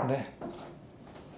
네.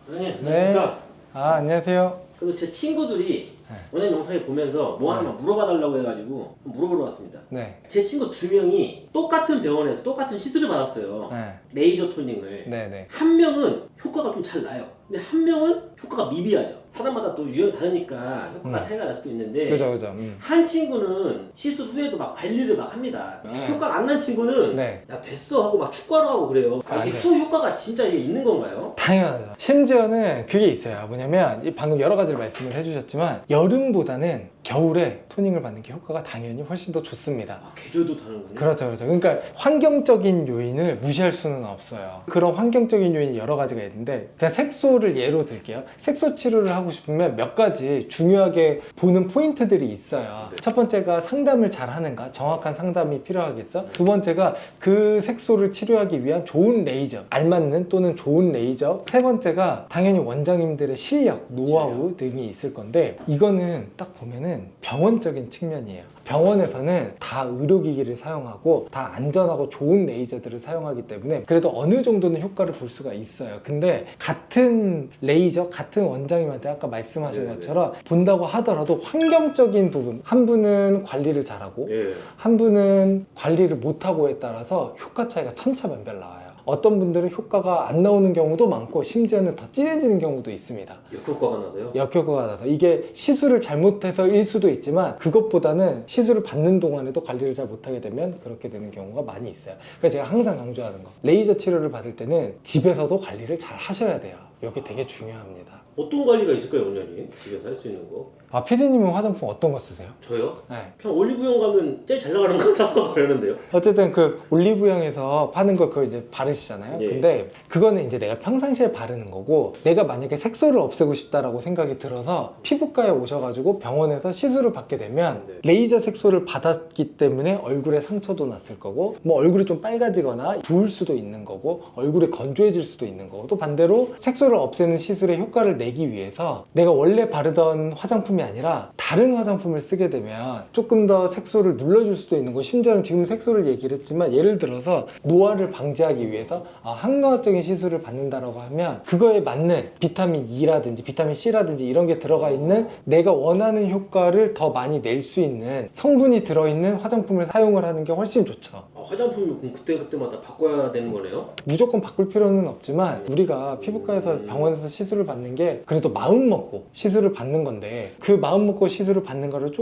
네. 네. 안녕하십니까. 안녕하세요. 그래서 제 친구들이 네. 원래 영상에 보면서 뭐 하나 물어봐 달라고 해가지고 물어보러 왔습니다. 네. 제 친구 2명이 똑같은 병원에서 똑같은 시술을 받았어요. 네. 레이저 토닝을. 네. 한 명은 효과가 좀 잘 나요. 근데 한 명은 효과가 미비하죠. 사람마다 또 유형이 다르니까 효과가 차이가 날 수도 있는데 그죠. 한 친구는 시술 후에도 막 관리를 막 합니다. 네. 효과가 안 난 친구는 네. 야 됐어 하고 막 축구하러 가고 그래요. 안 이게 돼. 후 효과가 진짜 이게 있는 건가요? 당연하죠. 심지어는 그게 있어요. 뭐냐면 방금 여러 가지를 말씀을 해주셨지만 여름보다는 겨울에 토닝을 받는 게 효과가 당연히 훨씬 더 좋습니다. 계절도 다른거요? 그렇죠. 그러니까 환경적인 요인을 무시할 수는 없어요. 그런 환경적인 요인이 여러 가지가 있는데 그냥 색소를 예로 들게요. 색소 치료를 하고 싶으면 몇 가지 중요하게 보는 포인트들이 있어요. 네. 첫 번째가 상담을 잘 하는가, 정확한 상담이 필요하겠죠. 두 번째가 그 색소를 치료하기 위한 좋은 레이저, 알맞는 또는 좋은 레이저. 세 번째가 당연히 원장님들의 실력, 노하우 등이 있을 건데 이거는 딱 보면은 병원적인 측면이에요. 병원에서는 다 의료기기를 사용하고 다 안전하고 좋은 레이저들을 사용하기 때문에 그래도 어느 정도는 효과를 볼 수가 있어요. 근데 같은 레이저, 같은 원장님한테 아까 말씀하신 네네. 것처럼 본다고 하더라도 환경적인 부분, 한 분은 관리를 잘하고 예. 한 분은 관리를 못하고에 따라서 효과 차이가 천차만별 나와요. 어떤 분들은 효과가 안 나오는 경우도 많고 심지어는 더 진해지는 경우도 있습니다. 역효과가 나서요? 역효과가 나서 이게 시술을 잘못해서일 수도 있지만 그것보다는 시술을 받는 동안에도 관리를 잘 못하게 되면 그렇게 되는 경우가 많이 있어요. 그래서 제가 항상 강조하는 거, 레이저 치료를 받을 때는 집에서도 관리를 잘 하셔야 돼요. 이게 되게 중요합니다. 어떤 관리가 있을까요, 원장님? 집에서 할 수 있는 거? 피디님은 화장품 어떤 거 쓰세요? 저요? 네. 그냥 올리브영 가면 제일 잘 나가는 거 사서 바르는데요. 어쨌든 그 올리브영에서 파는 걸 그거 이제 바르시잖아요. 예. 근데 그거는 이제 내가 평상시에 바르는 거고 내가 만약에 색소를 없애고 싶다라고 생각이 들어서 피부과에 오셔가지고 병원에서 시술을 받게 되면 네. 레이저 색소를 받았기 때문에 얼굴에 상처도 났을 거고 뭐 얼굴이 좀 빨개지거나 부을 수도 있는 거고 얼굴이 건조해질 수도 있는 거고 또 반대로 색소를 없애는 시술의 효과를 내기 위해서 내가 원래 바르던 화장품이 아니라 다른 화장품을 쓰게 되면 조금 더 색소를 눌러줄 수도 있는 거. 심지어는 지금 색소를 얘기를 했지만 예를 들어서 노화를 방지하기 위해서 항노화적인 시술을 받는다라고 하면 그거에 맞는 비타민 E라든지 비타민 C라든지 이런 게 들어가 있는 내가 원하는 효과를 더 많이 낼 수 있는 성분이 들어있는 화장품을 사용을 하는 게 훨씬 좋죠. 화장품을 그럼 그때그때마다 바꿔야 되는 거네요? 무조건 바꿀 필요는 없지만 우리가 피부과에서 병원에서 시술을 받는 게 그래도 마음 먹고 시술을 받는 건데 그 마음 먹고 시술을 받는 거를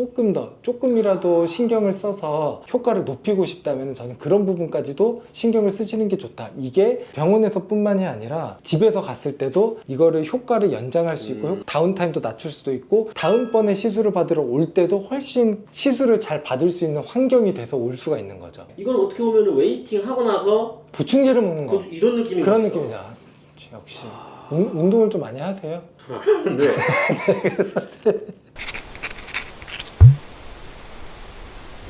조금이라도 신경을 써서 효과를 높이고 싶다면 저는 그런 부분까지도 신경을 쓰시는 게 좋다. 이게 병원에서 뿐만이 아니라 집에서 갔을 때도 이거를 효과를 연장할 수 있고 다운타임도 낮출 수도 있고 다음번에 시술을 받으러 올 때도 훨씬 시술을 잘 받을 수 있는 환경이 돼서 올 수가 있는 거죠. 이건 어떻게 보면 웨이팅 하고 나서 보충제를 먹는 거 이런 느낌인 그런 거죠? 느낌이죠. 역시 운동을 좀 많이 하세요. 네.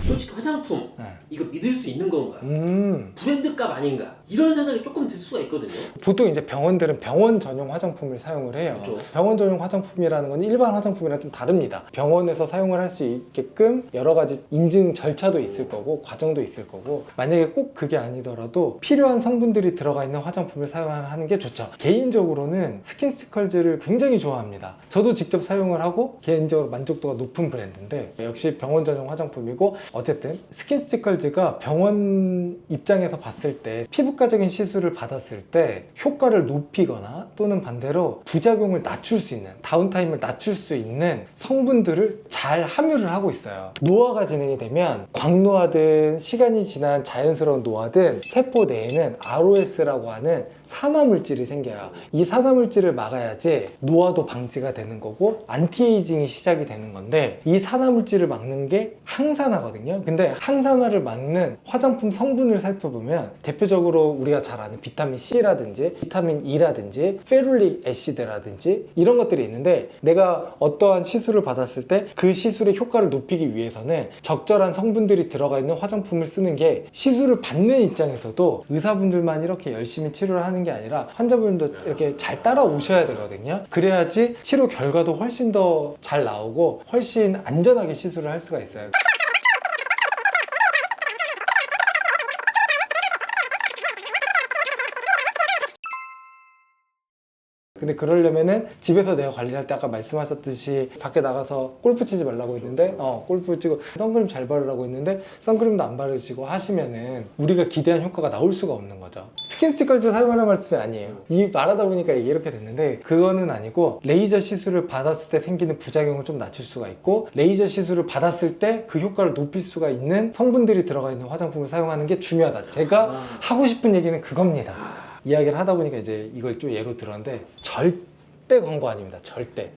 솔직히 화장품 네. 이거 믿을 수 있는 건가? 음. 브랜드값 아닌가? 이런 생각이 조금 들 수가 있거든요. 보통 이제 병원들은 병원 전용 화장품을 사용을 해요. 그렇죠. 병원 전용 화장품이라는 건 일반 화장품이랑 좀 다릅니다. 병원에서 사용을 할 수 있게끔 여러 가지 인증 절차도 있을 거고 과정도 있을 거고 만약에 꼭 그게 아니더라도 필요한 성분들이 들어가 있는 화장품을 사용하는 게 좋죠. 개인적으로는 스킨스티컬즈를 굉장히 좋아합니다. 저도 직접 사용을 하고 개인적으로 만족도가 높은 브랜드인데 역시 병원 전용 화장품이고 어쨌든 스킨스티컬즈가 병원 입장에서 봤을 때 피부과적인 시술을 받았을 때 효과를 높이거나 또는 반대로 부작용을 낮출 수 있는 다운타임을 낮출 수 있는 성분들을 잘 함유를 하고 있어요. 노화가 진행이 되면 광노화든 시간이 지난 자연스러운 노화든 세포 내에는 ROS라고 하는 산화물질이 생겨요. 이 산화물질을 막아야지 노화도 방지가 되는 거고 안티에이징이 시작이 되는 건데 이 산화물질을 막는 게 항산화거든요. 근데 항산화를 막는 화장품 성분을 살펴보면 대표적으로 우리가 잘 아는 비타민 C라든지 비타민 E라든지 페룰릭 애시드라든지 이런 것들이 있는데 내가 어떠한 시술을 받았을 때 그 시술의 효과를 높이기 위해서는 적절한 성분들이 들어가 있는 화장품을 쓰는 게 시술을 받는 입장에서도 의사분들만 이렇게 열심히 치료를 하는 게 아니라 환자분들도 이렇게 잘 따라오셔야 되거든요. 그래야지 치료 결과도 훨씬 더 잘 나오고 훨씬 안전하게 시술을 할 수가 있어요. 근데 그러려면은 집에서 내가 관리할 때 아까 말씀하셨듯이 밖에 나가서 골프 치지 말라고 했는데 골프 치고 선크림 잘 바르라고 했는데 선크림도 안 바르시고 하시면은 우리가 기대한 효과가 나올 수가 없는 거죠. 스킨스틱걸즈 사용하는 말씀이 아니에요. 이 말하다 보니까 이게 이렇게 됐는데 그거는 아니고 레이저 시술을 받았을 때 생기는 부작용을 좀 낮출 수가 있고 레이저 시술을 받았을 때 그 효과를 높일 수가 있는 성분들이 들어가 있는 화장품을 사용하는 게 중요하다. 제가 하고 싶은 얘기는 그겁니다. 이야기를 하다 보니까 이제 이걸 좀 예로 들었는데 절대 광고 아닙니다. 절대.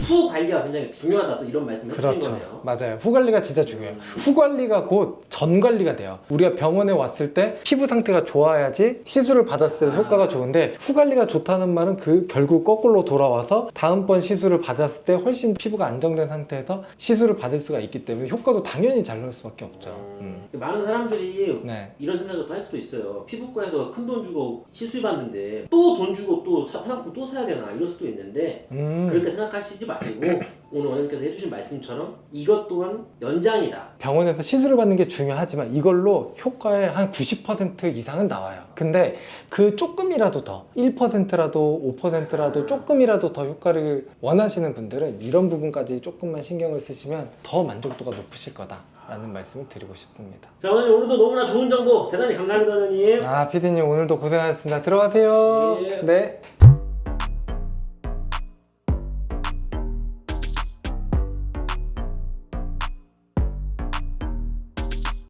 후 관리가 굉장히 중요하다 또 이런 말씀을 해주신 그렇죠. 거네요. 맞아요. 후 관리가 진짜 중요해요. 후 관리가 곧 전 관리가 돼요. 우리가 병원에 왔을 때 피부 상태가 좋아야지 시술을 받았을 때 효과가 좋은데 후 관리가 좋다는 말은 그 결국 거꾸로 돌아와서 다음번 시술을 받았을 때 훨씬 피부가 안정된 상태에서 시술을 받을 수가 있기 때문에 효과도 당연히 잘 나올 수밖에 없죠. 많은 사람들이 네. 이런 생각을 또 할 수도 있어요. 피부과에서 큰 돈 주고 시술 받는데 또 돈 주고 또 화장품 또 사야 되나 이럴 수도 있는데 그렇게 생각하시지 마시고 오늘 원장님께서 해주신 말씀처럼 이것 또한 연장이다. 병원에서 시술을 받는 게 중요하지만 이걸로 효과의 한 90% 이상은 나와요. 근데 그 조금이라도 더 1%라도 5%라도 조금이라도 더 효과를 원하시는 분들은 이런 부분까지 조금만 신경을 쓰시면 더 만족도가 높으실 거다라는 말씀을 드리고 싶습니다. 자, 원장님 오늘도 너무나 좋은 정보 대단히 감사합니다, 원장님. 피디님 오늘도 고생하셨습니다. 들어가세요. 예. 네.